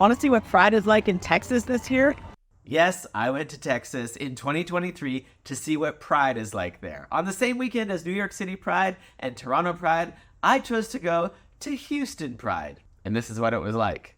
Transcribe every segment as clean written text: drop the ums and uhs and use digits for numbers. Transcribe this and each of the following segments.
Want to see what Pride is like in Texas this year? Yes, I went to Texas in 2023 to see what Pride is like there. On the same weekend as New York City Pride and Toronto Pride, I chose to go to Houston Pride. And this is what it was like.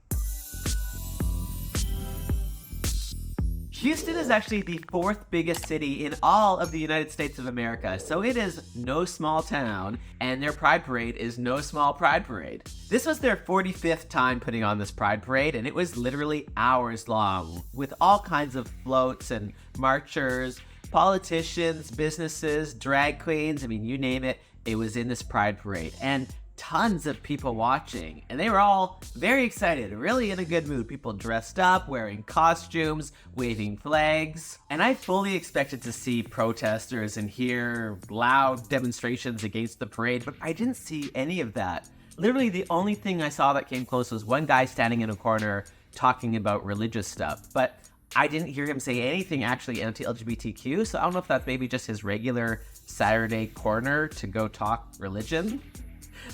Houston is actually the fourth biggest city in all of the United States of America, so it is no small town, and their Pride Parade is no small Pride Parade. This was their 45th time putting on this Pride Parade, and it was literally hours long, with all kinds of floats and marchers, politicians, businesses, drag queens, I mean, you name it, it was in this Pride Parade. And tons of people watching, and they were all very excited, really in a good mood. People dressed up, wearing costumes, waving flags, and I fully expected to see protesters and hear loud demonstrations against the parade, but I didn't see any of that. Literally, the only thing I saw that came close was one guy standing in a corner talking about religious stuff, but I didn't hear him say anything actually anti-LGBTQ, so I don't know if that's maybe just his regular Saturday corner to go talk religion.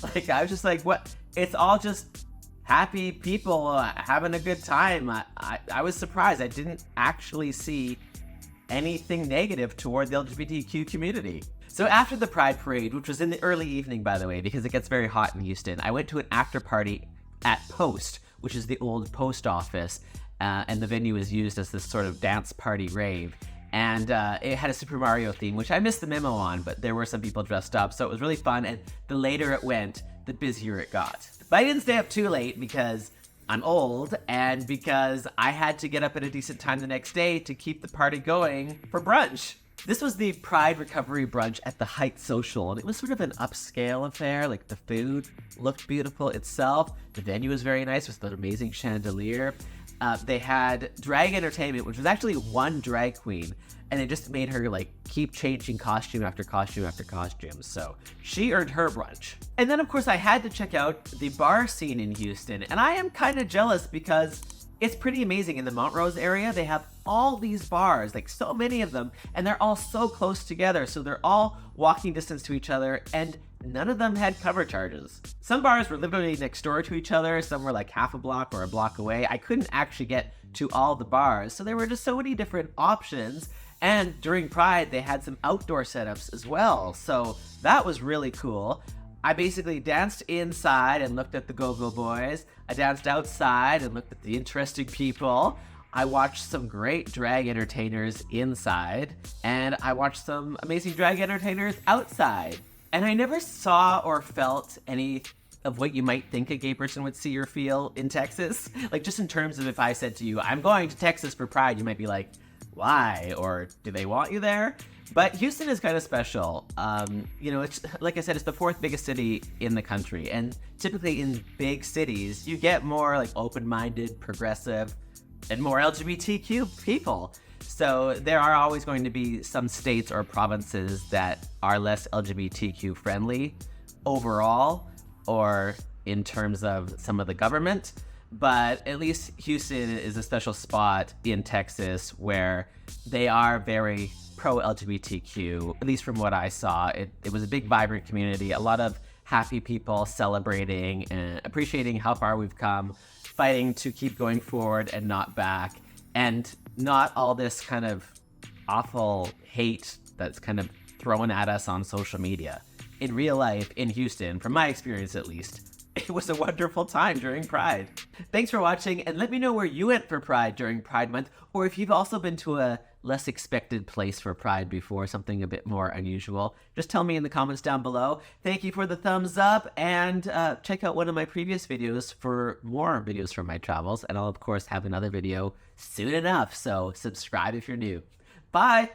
Like, I was just like, what? It's all just happy people having a good time. I was surprised. I didn't actually see anything negative toward the LGBTQ community. So after the Pride Parade, which was in the early evening, by the way, because it gets very hot in Houston, I went to an after party at Post, which is the old post office, and the venue was used as this sort of dance party rave. And it had a Super Mario theme, which I missed the memo on, but there were some people dressed up, so it was really fun, and the later it went, the busier it got. But I didn't stay up too late because I'm old, and because I had to get up at a decent time the next day to keep the party going for brunch. This was the Pride Recovery Brunch at the Heights Social, and it was sort of an upscale affair. Like, the food looked beautiful itself, the venue was very nice with an amazing chandelier. They had drag entertainment, which was actually one drag queen, and they just made her like keep changing costume after costume after costume. So she earned her brunch. And then of course I had to check out the bar scene in Houston, and I am kind of jealous because it's pretty amazing. In the Montrose area, they have all these bars, like so many of them, and they're all so close together. So they're all walking distance to each other, and none of them had cover charges. Some bars were literally next door to each other. Some were like half a block or a block away. I couldn't actually get to all the bars. So there were just so many different options. And during Pride, they had some outdoor setups as well. So that was really cool. I basically danced inside and looked at the Go-Go Boys. I danced outside and looked at the interesting people. I watched some great drag entertainers inside, and I watched some amazing drag entertainers outside. And I never saw or felt any of what you might think a gay person would see or feel in Texas. Like, just in terms of if I said to you, I'm going to Texas for Pride, you might be like, why? Or do they want you there? But Houston is kind of special. It's, like I said, it's the fourth biggest city in the country. And typically in big cities, you get more like open-minded, progressive, and more LGBTQ people. So there are always going to be some states or provinces that are less LGBTQ friendly overall, or in terms of some of the government. But at least Houston is a special spot in Texas where they are very pro-LGBTQ, at least from what I saw. It was a big, vibrant community, a lot of happy people celebrating and appreciating how far we've come, fighting to keep going forward and not back, and not all this kind of awful hate that's kind of thrown at us on social media. In real life, in Houston, from my experience at least, it was a wonderful time during Pride. Thanks for watching, and let me know where you went for Pride during Pride Month, or if you've also been to a less expected place for Pride before, something a bit more unusual. Just tell me in the comments down below. Thank you for the thumbs up, and check out one of my previous videos for more videos from my travels, and I'll of course have another video soon enough, so subscribe if you're new. Bye!